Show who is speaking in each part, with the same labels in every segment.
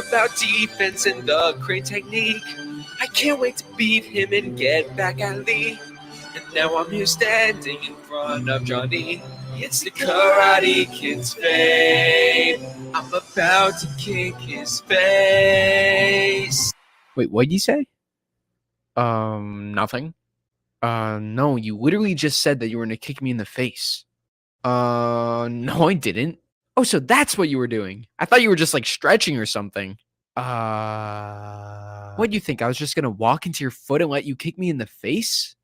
Speaker 1: about defense and the crane technique. I can't wait to beat him and get back at Lee. And now I'm here standing in front of Johnny. It's the Karate Kid's fame. I'm about to kick his face. Wait, what'd you say? Nothing. No, you literally just said that you were gonna kick me in the face. No, I didn't. Oh, so that's what you were doing. I thought you were just like stretching or something. What do you think? I was just gonna walk into your foot and let you kick me in the face?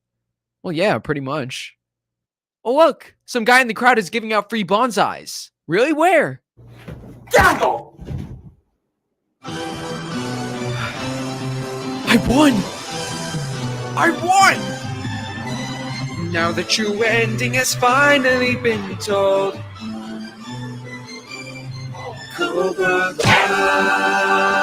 Speaker 1: Well, yeah, pretty much. Oh, look, some guy in the crowd is giving out free bonsais. Really? Where? Gavel! I won! I won! Now the true ending has finally been told. Cobra Kai.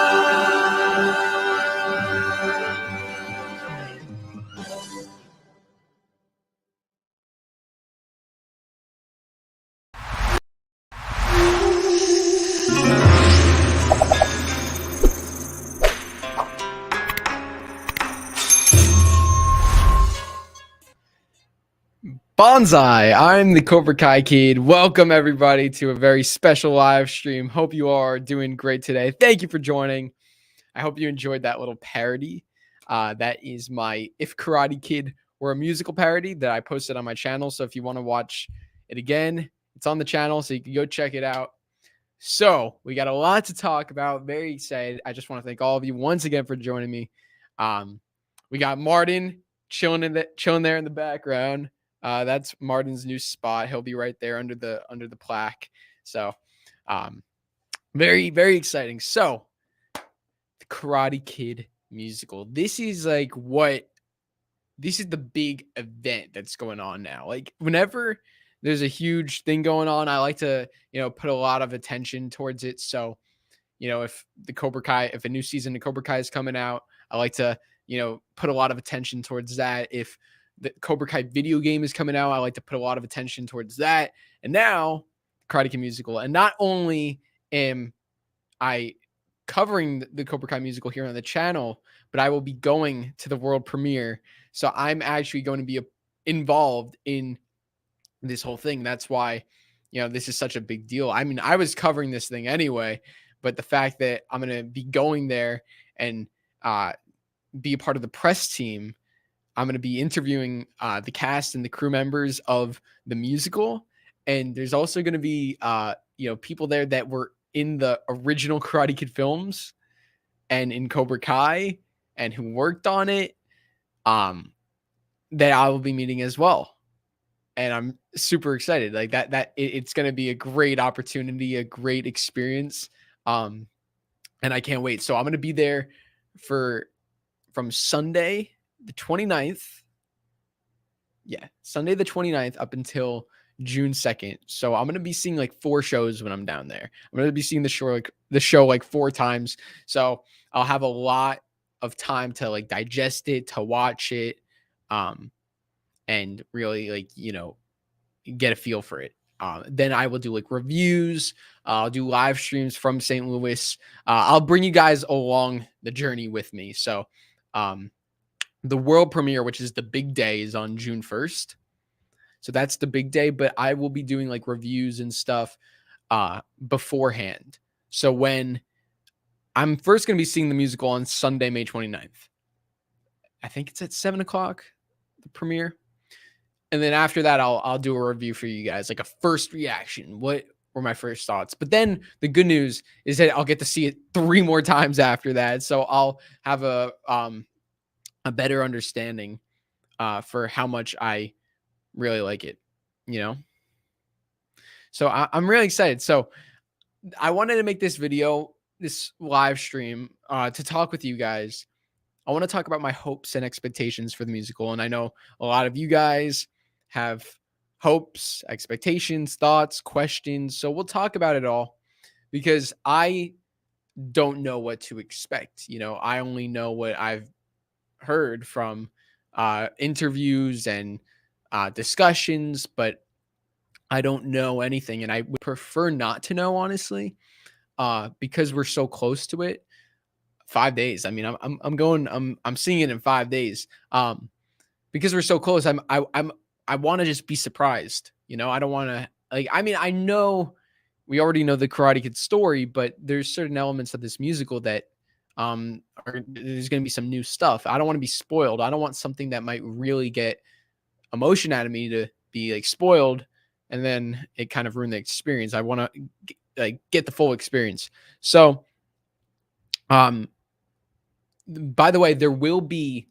Speaker 1: Bonsai, I'm the Cobra Kai Kid. Welcome everybody to a very special live stream. Hope you are doing great today. Thank you for joining. I hope you enjoyed that little parody. That is my If Karate Kid Were a Musical parody that I posted on my channel. So if you want to watch it again, it's on the channel, so you can go check it out. So we got a lot to talk about. Very excited. I just want to thank all of you once again for joining me. We got Martin chilling there in the background. That's Martin's new spot. He'll be right there under the plaque. So, very, very exciting. So, the Karate Kid musical. This is the big event that's going on now. Like whenever there's a huge thing going on, I like to, put a lot of attention towards it. So, if a new season of Cobra Kai is coming out, I like to, put a lot of attention towards that. If the Cobra Kai video game is coming out, I like to put a lot of attention towards that. And now Karate Kid musical. And not only am I covering the Cobra Kai musical here on the channel, but I will be going to the world premiere. So I'm actually going to be involved in this whole thing. That's why, this is such a big deal. I mean, I was covering this thing anyway, but the fact that I'm going to be going there and be a part of the press team, I'm going to be interviewing the cast and the crew members of the musical. And there's also going to be, people there that were in the original Karate Kid films and in Cobra Kai and who worked on it, that I will be meeting as well. And I'm super excited. Like it's going to be a great opportunity, a great experience. And I can't wait. So I'm going to be there from Sunday the 29th. Yeah, Sunday the 29th up until June 2nd. So I'm going to be seeing like 4 shows when I'm down there. I'm going to be seeing the show like 4 times. So I'll have a lot of time to like digest it, to watch it, and really get a feel for it. Then I will do like reviews. I'll do live streams from St. Louis. I'll bring you guys along the journey with me. So, the world premiere, which is the big day, is on June 1st. So that's the big day, but I will be doing like reviews and stuff beforehand. So when I'm first going to be seeing the musical on Sunday, May 29th, I think it's at 7:00, the premiere. And then after that, I'll do a review for you guys, like a first reaction. What were my first thoughts? But then the good news is that I'll get to see it 3 more times after that. So I'll have a better understanding for how much I really like it, So I'm really excited. So I wanted to make this video, this live stream, to talk with you guys. I want to talk about my hopes and expectations for the musical. And I know a lot of you guys have hopes, expectations, thoughts, questions. So we'll talk about it all because I don't know what to expect. I only know what I've heard from interviews and discussions, but I don't know anything, and I would prefer not to know, honestly. because we're so close to it, 5 days. I mean, I'm seeing it in 5 days. Because we're so close, I want to just be surprised. You know, I don't want to like. I mean, I know we already know the Karate Kid story, but there's certain elements of this musical that there's going to be some new stuff. I don't want to be spoiled. I don't want something that might really get emotion out of me to be like spoiled, and then it kind of ruin the experience. I want to like get the full experience. So, by the way, there will be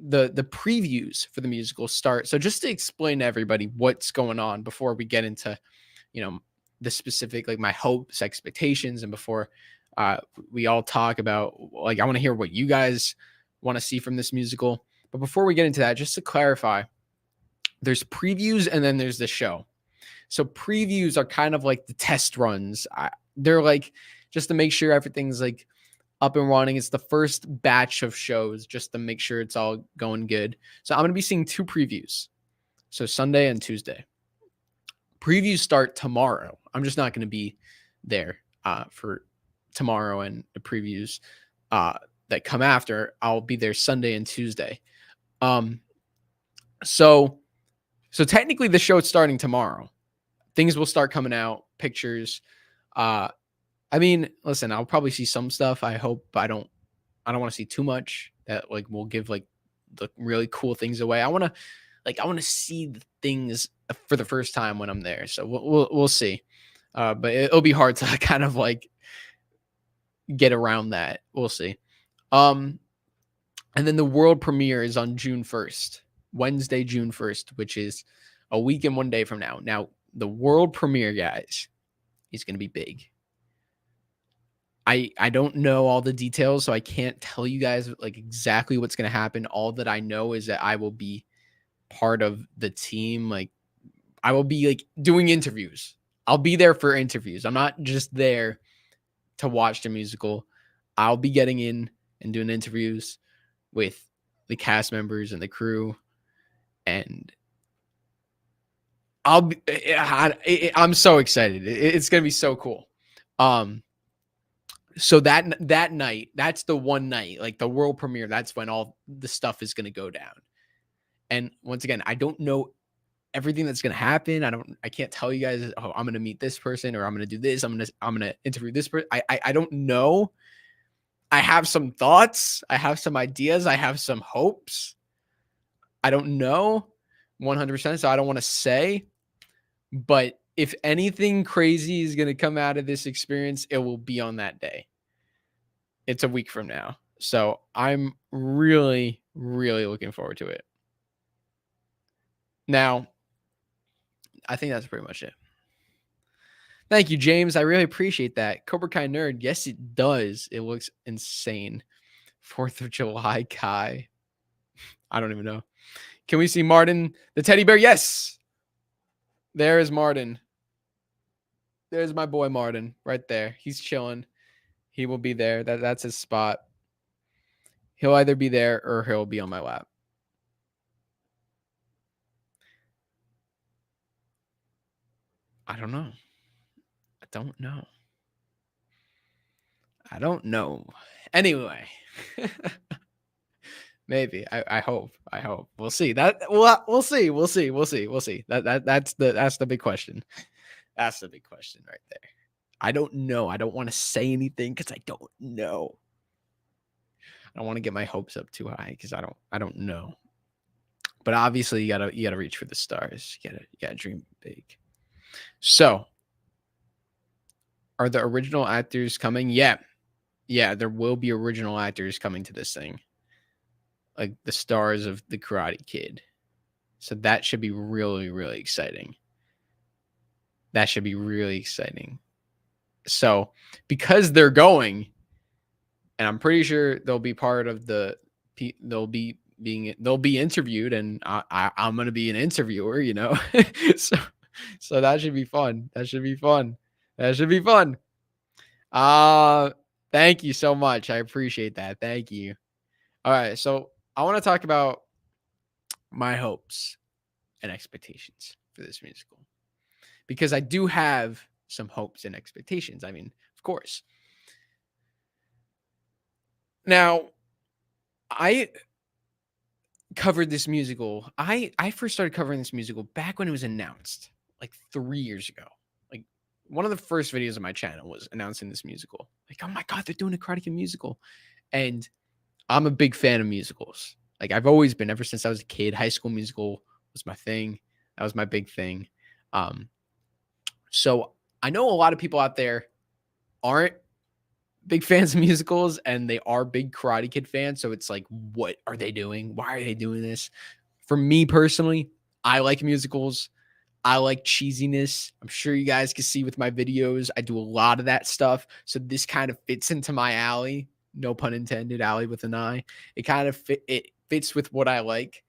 Speaker 1: the previews for the musical start. So just to explain to everybody what's going on before we get into, you know, the specific, like my hopes, expectations, and before we all talk about, like, I want to hear what you guys want to see from this musical. But before we get into that, just to clarify, there's previews and then there's the show. So previews are kind of like the test runs. They're like just to make sure everything's like up and running. It's the first batch of shows just to make sure it's all going good. So I'm going to be seeing 2 previews. So Sunday and Tuesday. Previews start tomorrow. I'm just not going to be there for tomorrow, and the previews that come after, I'll be there Sunday and Tuesday. So technically the show is starting tomorrow. Things will start coming out, pictures. I mean, listen, I'll probably see some stuff. I hope I don't want to see too much that like will give like the really cool things away. I want to see the things for the first time when I'm there. So we'll see. But it'll be hard to kind of like get around that. We'll see. And then the world premiere is on June 1st, Wednesday, June 1st, which is a week and 1 day from now. Now, the world premiere, guys, is going to be big. I don't know all the details, so I can't tell you guys like exactly what's going to happen. All that I know is that I will be part of the team. Like, I will be like doing interviews. I'll be there for interviews. I'm not just there to watch the musical. I'll be getting in and doing interviews with the cast members and the crew, and I'm so excited. It's going to be so cool. So that night, that's the one night, like the world premiere, that's when all the stuff is going to go down. And once again, I don't know everything that's going to happen. I can't tell you guys, oh, I'm going to meet this person, or I'm going to do this. I'm going to interview this person. I don't know. I have some thoughts. I have some ideas. I have some hopes. I don't know 100%. So I don't want to say, but if anything crazy is going to come out of this experience, it will be on that day. It's a week from now. So I'm really, really looking forward to it. Now, I think that's pretty much it. Thank you, James. I really appreciate that. Cobra Kai nerd. Yes, it does. It looks insane. 4th of July, Kai. I don't even know. Can we see Martin, the teddy bear? Yes. There is Martin. There's my boy Martin right there. He's chilling. He will be there. That's his spot. He'll either be there or he'll be on my lap. I don't know. I don't know. Anyway. Maybe. I hope. We'll see. We'll see. That's the big question. That's the big question right there. I don't know. I don't want to say anything because I don't know. I don't want to get my hopes up too high because I don't know. But obviously you gotta reach for the stars. You gotta dream big. So, are the original actors coming? Yeah, there will be original actors coming to this thing, like the stars of the Karate Kid. So that should be really, really exciting. So because they're going, and I'm pretty sure they'll be part of they'll be interviewed, and I'm gonna be an interviewer, you know. so that should be fun. Thank you so much. I appreciate that. Thank you. All right, so I want to talk about my hopes and expectations for this musical, because I do have some hopes and expectations. I mean, of course. Now, I covered this musical. I first started covering this musical back when it was announced, like 3 years ago. Like one of the first videos on my channel was announcing this musical. Like, oh my god, they're doing a Karate Kid musical. And I'm a big fan of musicals. Like I've always been ever since I was a kid. High School Musical was my thing. That was my big thing. So I know a lot of people out there aren't big fans of musicals and they are big Karate Kid fans. So it's like, what are they doing? Why are they doing this? For me personally, I like musicals. I like cheesiness. I'm sure you guys can see with my videos, I do a lot of that stuff. So this kind of fits into my alley. No pun intended, alley with an I. It kind of fits with what I like.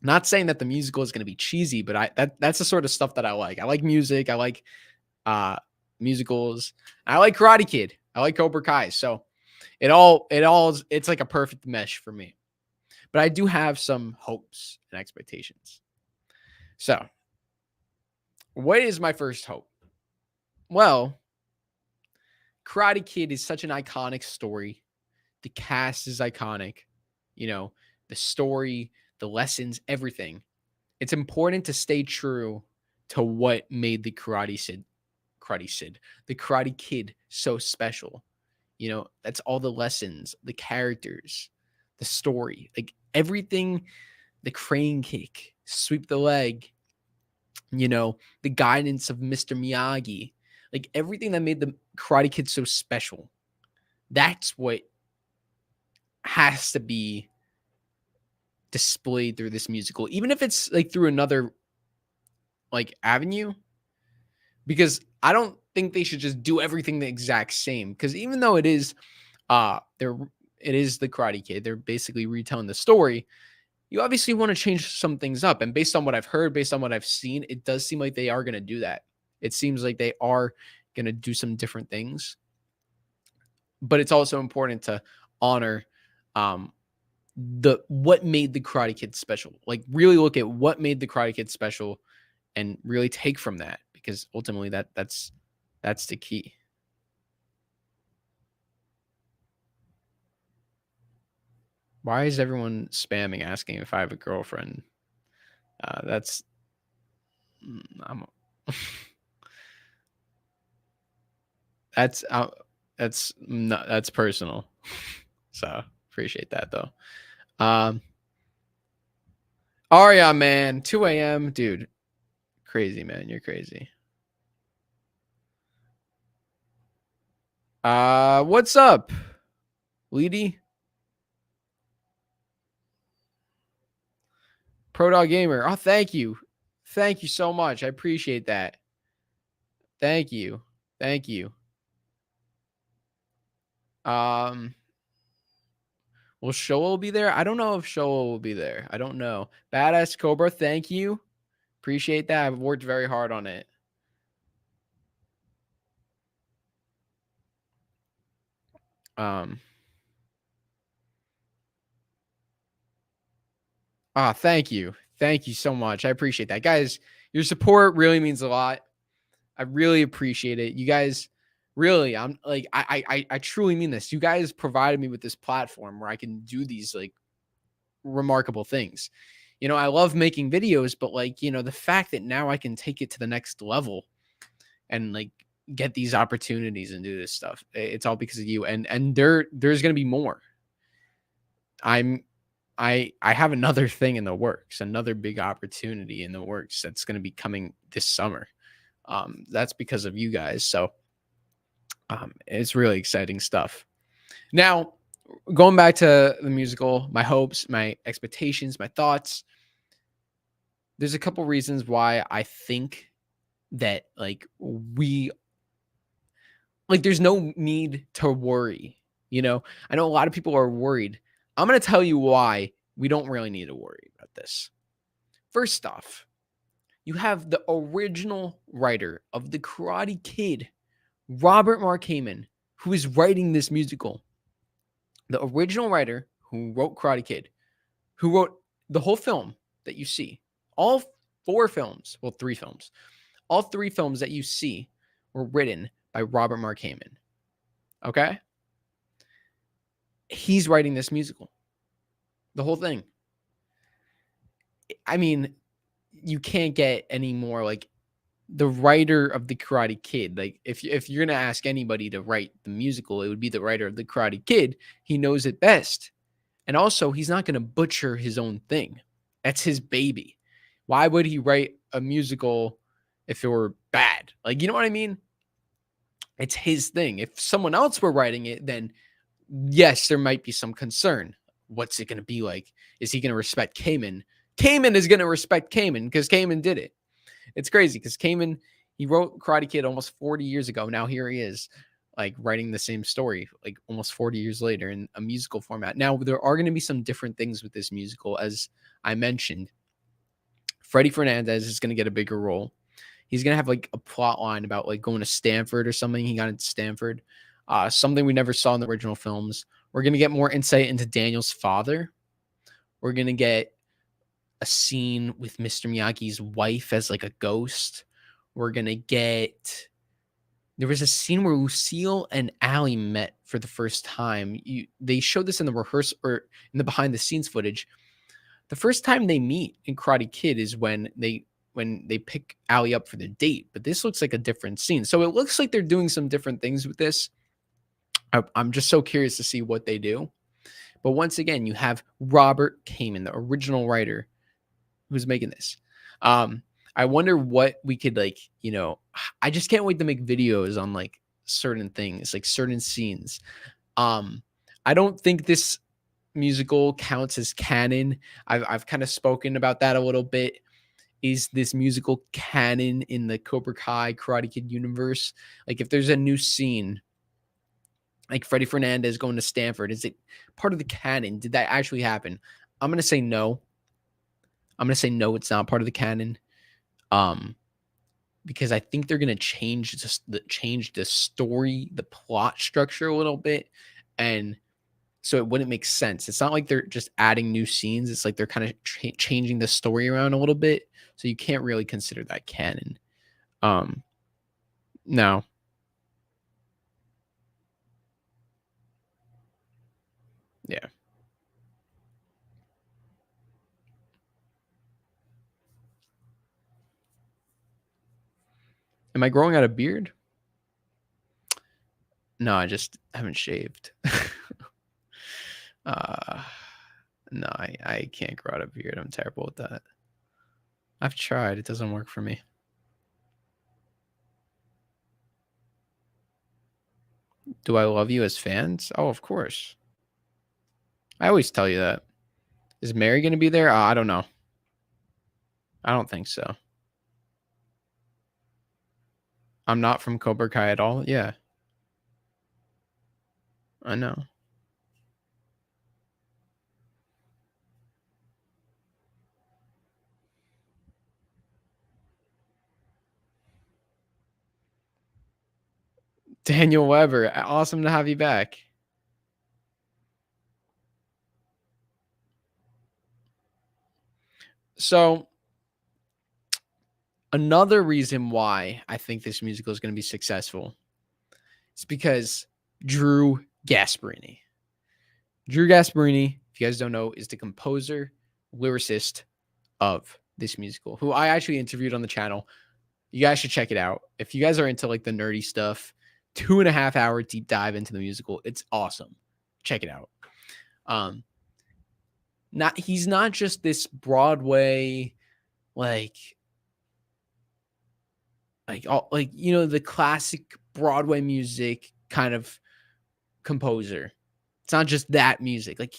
Speaker 1: Not saying that the musical is going to be cheesy, but that's the sort of stuff that I like. I like music. I like musicals. I like Karate Kid. I like Cobra Kai. So it's like a perfect mesh for me. But I do have some hopes and expectations. So, what is my first hope? Well, Karate Kid is such an iconic story. The cast is iconic. You know, the story, the lessons, everything. It's important to stay true to what made the the Karate Kid so special. You know, that's all the lessons, the characters, the story, like everything, the crane kick, sweep the leg, you know, the guidance of Mr. Miyagi, like everything that made the Karate Kid so special. That's what has to be displayed through this musical, even if it's like through another like avenue, because I don't think they should just do everything the exact same. Because even though it is it is the Karate Kid, they're basically retelling the story. You obviously want to change some things up. And based on what I've heard, based on what I've seen, it does seem like they are going to do that. It seems like they are going to do some different things. But it's also important to honor what made the Karate Kid special. Like really look at what made the Karate Kid special and really take from that, because ultimately that's the key. Why is everyone spamming asking if I have a girlfriend? That's I'm that's personal. So appreciate that though. Aria, man, 2 a.m. Dude, crazy, man. You're crazy. What's up, Leedy? Pro Dog Gamer. Oh, thank you. Thank you so much. I appreciate that. Thank you. Thank you. Will Showa be there? I don't know if Showa will be there. I don't know. Badass Cobra, thank you. Appreciate that. I've worked very hard on it. Thank you. Thank you so much. I appreciate that. Guys, your support really means a lot. I really appreciate it. You guys really, I'm like, I truly mean this. You guys provided me with this platform where I can do these like remarkable things. You know, I love making videos, but like, you know, the fact that now I can take it to the next level and like get these opportunities and do this stuff, it's all because of you. And there's going to be more. I have another thing in the works, another big opportunity in the works that's going to be coming this summer. That's because of you guys. So it's really exciting stuff. Now, going back to the musical, my hopes, my expectations, my thoughts. There's a couple reasons why I think that there's no need to worry. You know, I know a lot of people are worried. I'm going to tell you why we don't really need to worry about this. First off, you have the original writer of The Karate Kid, Robert Mark Heyman, who is writing this musical. The original writer who wrote Karate Kid, who wrote the whole film that you see, all 4 films, well, 3 films, all 3 films that you see were written by Robert Mark Heyman. Okay? He's writing this musical. The whole thing. I mean, you can't get any more like the writer of the Karate Kid. Like if you're gonna ask anybody to write the musical, it would be the writer of the Karate Kid. He knows it best, and also he's not gonna butcher his own thing. That's his baby. Why would he write a musical if it were bad? Like, you know what I mean? It's his thing. If someone else were writing it, then yes, there might be some concern. What's it gonna be like? Is he gonna respect Kamen? Kamen is gonna respect Kamen because Kamen did it. It's crazy because Kamen, he wrote Karate Kid almost 40 years ago. Now here he is, like writing the same story, like almost 40 years later in a musical format. Now there are going to be some different things with this musical, as I mentioned. Freddie Fernandez is going to get a bigger role. He's going to have like a plot line about like going to Stanford or something. He got into Stanford, something we never saw in the original films. We're going to get more insight into Daniel's father. We're going to get a scene with Mr. Miyagi's wife as like a ghost. We're going to get, there was a scene where Lucille and Allie met for the first time. They showed this in the rehearsal or in the behind the scenes footage. The first time they meet in Karate Kid is when they pick Allie up for the date, but this looks like a different scene. So it looks like they're doing some different things with this. I'm just so curious to see what they do. But once again, you have Robert Kamen, the original writer, who's making this. I wonder what we could like, you know, I just can't wait to make videos on like certain things, like certain scenes. I don't think this musical counts as canon. I've kind of spoken about that a little bit. Is this musical canon in the Cobra Kai Karate Kid universe? Like if there's a new scene, like Freddie Fernandez going to Stanford, is it part of the canon? Did that actually happen? I'm going to say no. I'm going to say no, it's not part of the canon. Because I think they're going to change the story, the plot structure a little bit. And so it wouldn't make sense. It's not like they're just adding new scenes. It's like they're kind of changing the story around a little bit. So you can't really consider that canon. No. Yeah. Am I growing out a beard? No, I just haven't shaved. No, I can't grow out a beard. I'm terrible with that. I've tried. It doesn't work for me. Do I love you as fans? Oh, of course. I always tell you that. Is Mary going to be there? I don't know. I don't think so. I'm not from Cobra Kai at all. Yeah. I know. Daniel Weber, awesome to have you back. So another reason why I think this musical is going to be successful is because Drew Gasparini. Drew Gasparini, if you guys don't know, is the composer, lyricist of this musical, who I actually interviewed on the channel. You guys should check it out. If you guys are into like the nerdy stuff, 2.5 hour deep dive into the musical. It's awesome. Check it out. He's not just this Broadway, like you know, the classic Broadway music kind of composer. It's not just that music. Like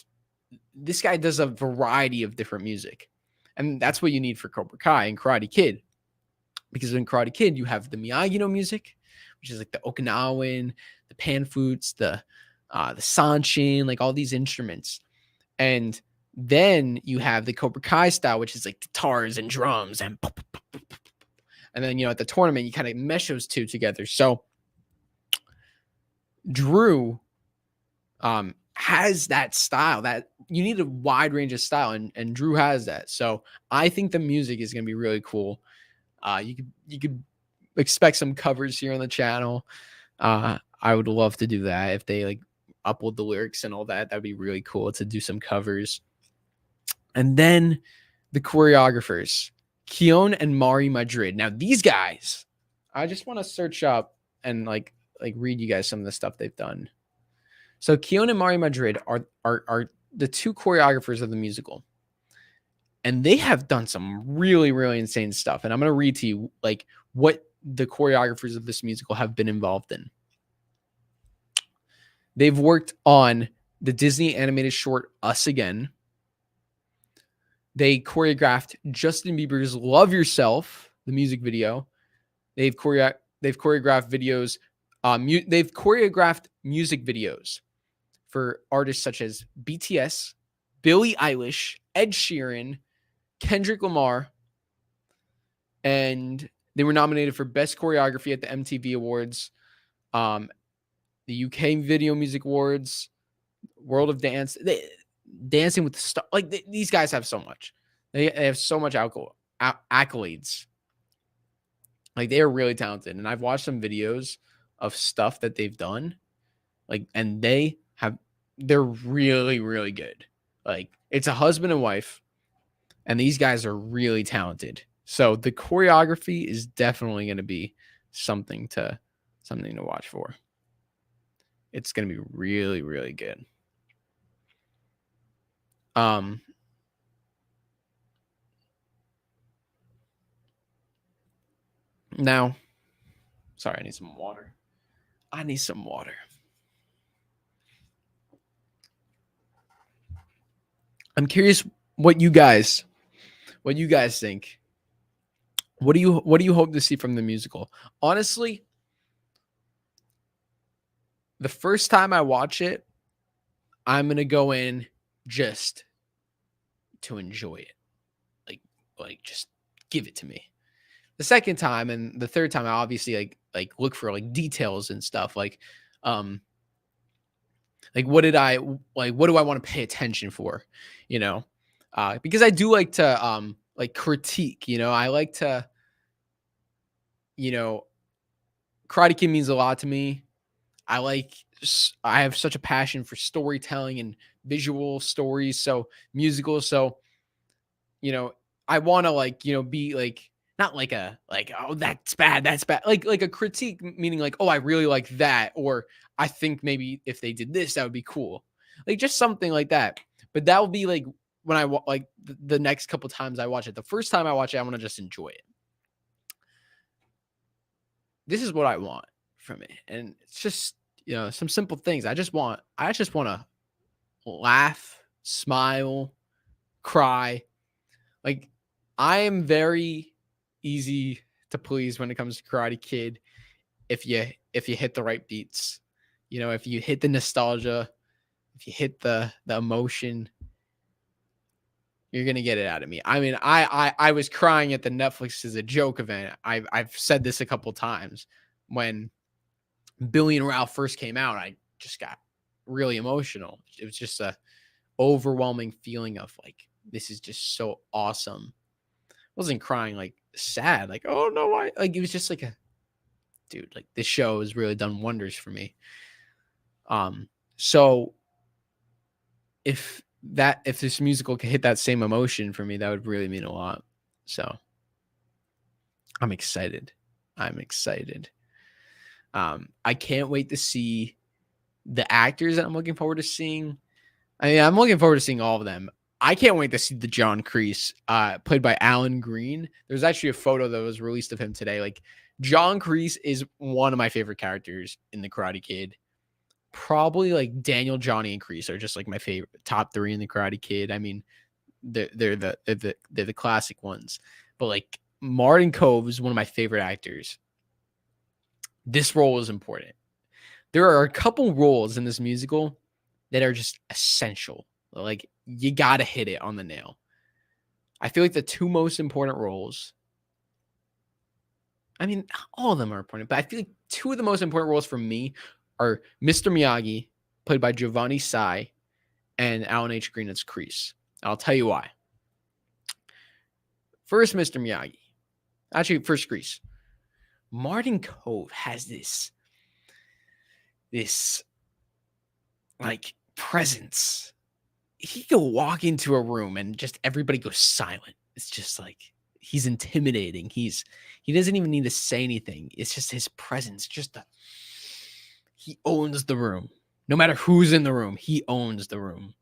Speaker 1: this guy does a variety of different music. And that's what you need for Cobra Kai and Karate Kid. Because in Karate Kid, you have the Miyagi-No music, which is like the Okinawan, the pan flutes, the sanshin, like all these instruments. And then you have the Cobra Kai style, which is like guitars and drums and then, you know, at the tournament, you kind of mesh those two together. So Drew has that style that you need a wide range of style, and Drew has that. So I think the music is going to be really cool. You could expect some covers here on the channel. I would love to do that if they like upload the lyrics and all that. That'd be really cool to do some covers. And then the choreographers, Keon and Mari Madrid. Now these guys, I just want to search up and like read you guys some of the stuff they've done. So Keon and Mari Madrid are the two choreographers of the musical. And they have done some really, really insane stuff. And I'm going to read to you like what the choreographers of this musical have been involved in. They've worked on the Disney animated short Us Again. They choreographed Justin Bieber's Love Yourself, the music video. They've choreographed videos. They've choreographed music videos for artists such as BTS, Billie Eilish, Ed Sheeran, Kendrick Lamar, and they were nominated for Best Choreography at the MTV Awards, the UK Video Music Awards, World of Dance, Dancing with the Stars. Like these guys have so much. They have so much accolades. Like they are really talented, and I've watched some videos of stuff that they've done, like, and they're really, really good. Like it's a husband and wife, and these guys are really talented. So the choreography is definitely going to be something to watch for. It's going to be really, really good. Now, sorry, I need some water. I'm curious what you guys think. What do you hope to see from the musical? Honestly, the first time I watch it, I'm going to go in just to enjoy it. Like just give it to me. The second time and the third time, I obviously like look for like details and stuff. Like what do I want to pay attention for? You know, because I do like to like critique. You know, I like to, you know, Karate Kid means a lot to me. I have such a passion for storytelling and visual stories, so musicals. So, you know, I want to like, you know, be like not like oh that's bad, like a critique, meaning like, oh I really like that, or I think maybe if they did this that would be cool, like just something like that. But that will be like when I like the next couple times I watch it. The first time I watch it, I want to just enjoy it. This is what I want from it, and it's just, you know, some simple things. I just want to laugh, smile, cry. Like I am very easy to please when it comes to Karate Kid. If you hit the right beats, you know, if you hit the nostalgia, if you hit the emotion, you're gonna get it out of me. I mean, I was crying at the Netflix as a joke event. I've said this a couple times. When Billy and Ralph first came out, I just got really emotional. It was just a overwhelming feeling of like, this is just so awesome. I wasn't crying like sad, like, oh no, like it was just like dude, like this show has really done wonders for me. So if this musical can hit that same emotion for me, that would really mean a lot. So I'm excited. I can't wait to see the actors that I'm looking forward to seeing. I mean, I'm looking forward to seeing all of them. I can't wait to see the John Kreese, played by Alan Green. There's actually a photo that was released of him today. Like, John Kreese is one of my favorite characters in The Karate Kid. Probably like Daniel, Johnny, and Kreese are just like my favorite top three in The Karate Kid. I mean, they're the classic ones. But like Martin Kove is one of my favorite actors. This role is important. There are a couple roles in this musical that are just essential. Like, you got to hit it on the nail. I feel like the two most important roles, I mean, all of them are important, but I feel like two of the most important roles for me are Mr. Miyagi, played by Giovanni Sai, and Alan H. Green as Kreese. I'll tell you why. First, Mr. Miyagi. Actually, first Kreese. Martin Kove has this this like presence. He could walk into a room and just everybody goes silent. It's just like he's intimidating. He doesn't even need to say anything. It's just his presence. He owns the room. No matter who's in the room, he owns the room.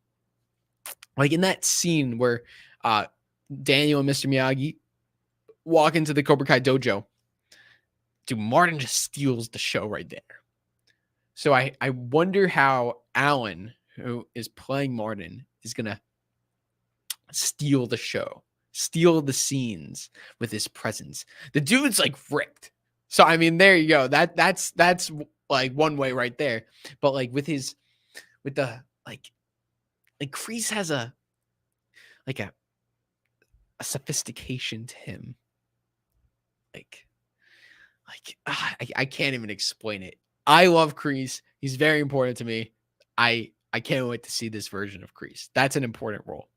Speaker 1: Like in that scene where Daniel and Mr. Miyagi walk into the Cobra Kai dojo, dude, Martin just steals the show right there. So I wonder how Alan, who is playing Martin, is gonna steal the show, steal the scenes with his presence. The dude's like ripped. So I mean, there you go. That's like one way right there. But like with the like Kreese has a sophistication to him. I can't even explain it. I love Kreese. He's very important to me. I can't wait to see this version of Kreese. That's an important role.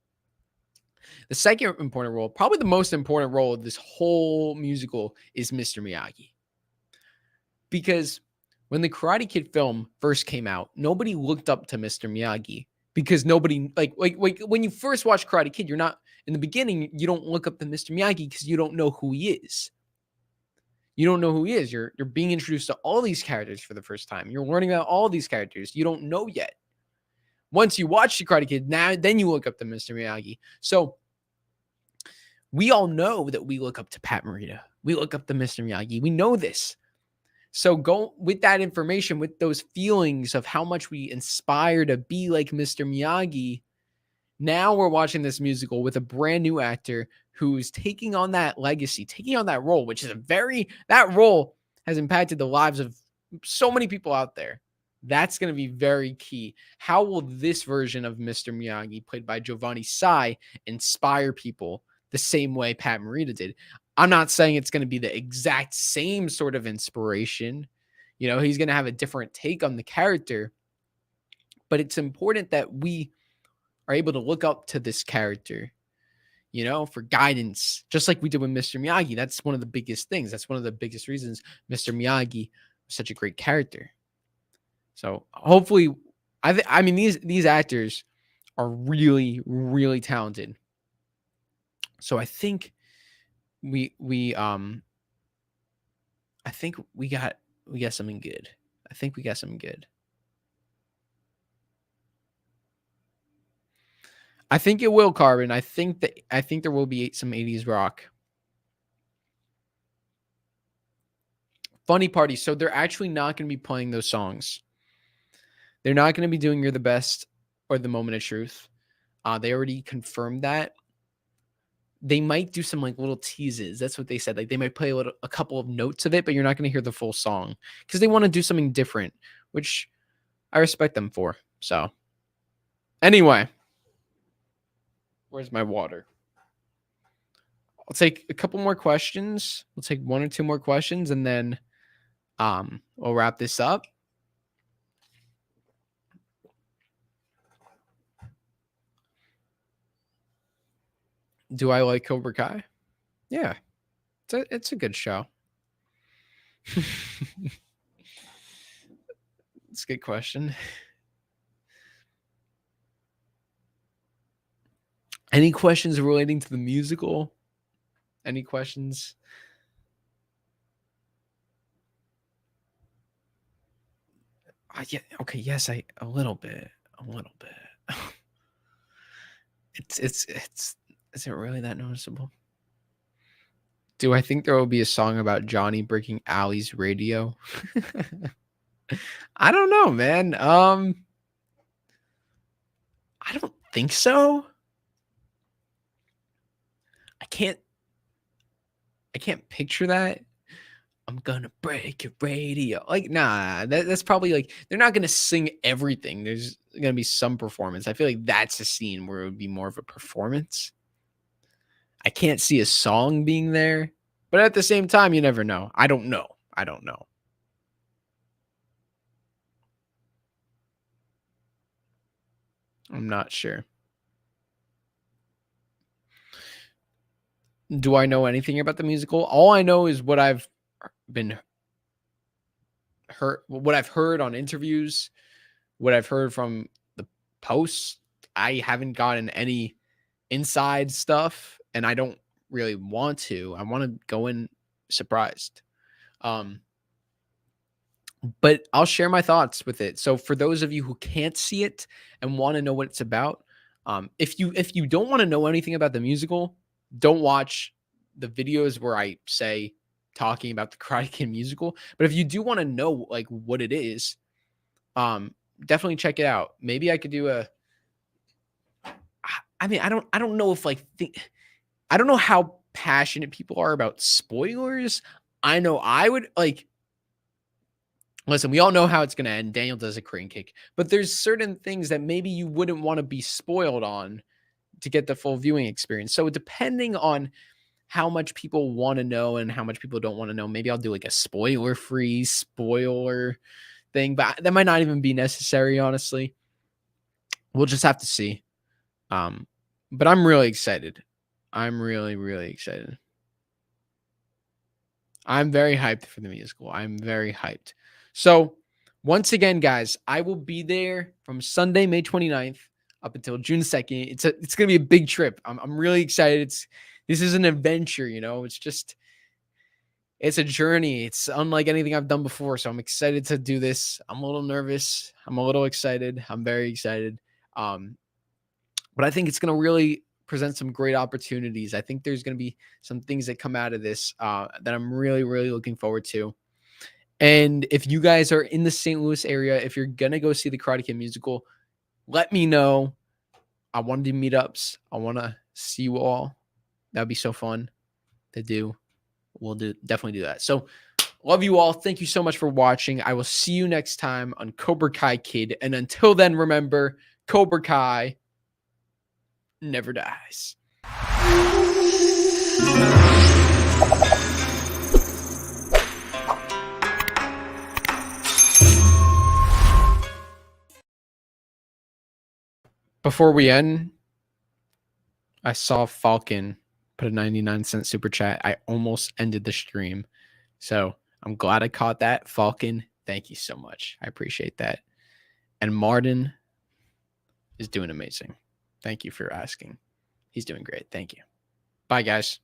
Speaker 1: The second important role, probably the most important role of this whole musical, is Mr. Miyagi. Because when the Karate Kid film first came out, nobody looked up to Mr. Miyagi because nobody like when you first watch Karate Kid, you're not in the beginning, you don't look up to Mr. Miyagi because you don't know who he is. You don't know who he is. You're being introduced to all these characters for the first time. You're learning about all these characters. You don't know yet. Once you watch the Karate Kid, then you look up to Mr. Miyagi. So we all know that we look up to Pat Morita. We look up to Mr. Miyagi. We know this. So go with that information, with those feelings of how much we aspire to be like Mr. Miyagi. Now we're watching this musical with a brand new actor who's taking on that legacy, taking on that role, which is that role has impacted the lives of so many people out there. That's going to be very key. How will this version of Mr. Miyagi, played by Giovanni Sai, inspire people the same way Pat Morita did? I'm not saying it's going to be the exact same sort of inspiration. You know, he's going to have a different take on the character, but it's important that we are able to look up to this character, you know, for guidance, just like we did with Mr. Miyagi. That's one of the biggest things. That's one of the biggest reasons Mr. Miyagi was such a great character. So hopefully, I mean, these actors are really, really talented. So I think we got something good. I think we got something good. I think it will, Carbon. I think there will be some 80s rock. Funny Party. So they're actually not going to be playing those songs. They're not going to be doing You're the Best or The Moment of Truth. They already confirmed that. They might do some like little teases. That's what they said. Like they might play a couple of notes of it, but you're not going to hear the full song because they want to do something different, which I respect them for. So anyway, where's my water? I'll take a couple more questions. We'll take one or two more questions and then we'll wrap this up. Do I like Cobra Kai? Yeah. It's a good show. It's a good question. Any questions relating to the musical? Any questions? Yeah. Okay. Yes. A little bit. Is it really that noticeable? Do I think there will be a song about Johnny breaking Allie's radio? I don't know, man. I don't think so. I can't picture that. I'm gonna break your radio. Like, nah, that's probably like they're not gonna sing everything. There's gonna be some performance. I feel like that's a scene where it would be more of a performance. I can't see a song being there, but at the same time, you never know. I don't know. I'm not sure. Do I know anything about the musical? All I know is what I've been heard on interviews, what I've heard from the posts, I haven't gotten any inside stuff, and I don't really want to. I want to go in surprised. But I'll share my thoughts with it. So for those of you who can't see it and want to know what it's about, if you don't want to know anything about the musical, don't watch the videos where I say talking about the Karate Kid musical. But if you do want to know like what it is, definitely check it out. Maybe I could do a. I mean, I don't know if I don't know how passionate people are about spoilers. I know I would like. Listen, we all know how it's going to end. Daniel does a crane kick, but there's certain things that maybe you wouldn't want to be spoiled on to get the full viewing experience. So depending on how much people want to know and how much people don't want to know, maybe I'll do like a spoiler-free spoiler thing, but that might not even be necessary, honestly. We'll just have to see. But I'm really excited. I'm really, really excited. I'm very hyped for the musical. I'm very hyped. So, once again, guys, I will be there from Sunday, May 29th up until June 2nd. It's going to be a big trip. I'm really excited. This is an adventure, you know. It's a journey. It's unlike anything I've done before, so I'm excited to do this. I'm a little nervous. I'm a little excited. I'm very excited. But I think it's going to really present some great opportunities. I think there's going to be some things that come out of this that I'm really, really looking forward to. And if you guys are in the St. Louis area, if you're going to go see the Karate Kid musical, let me know. I want to do meetups. I want to see you all. That'd be so fun to do. We'll definitely do that. So love you all. Thank you so much for watching. I will see you next time on Cobra Kai Kid. And until then, remember, Cobra Kai never dies. Before we end, I saw Falcon put a 99-cent super chat. I almost ended the stream. So I'm glad I caught that. Falcon, thank you so much. I appreciate that. And Martin is doing amazing. Thank you for asking. He's doing great. Thank you. Bye, guys.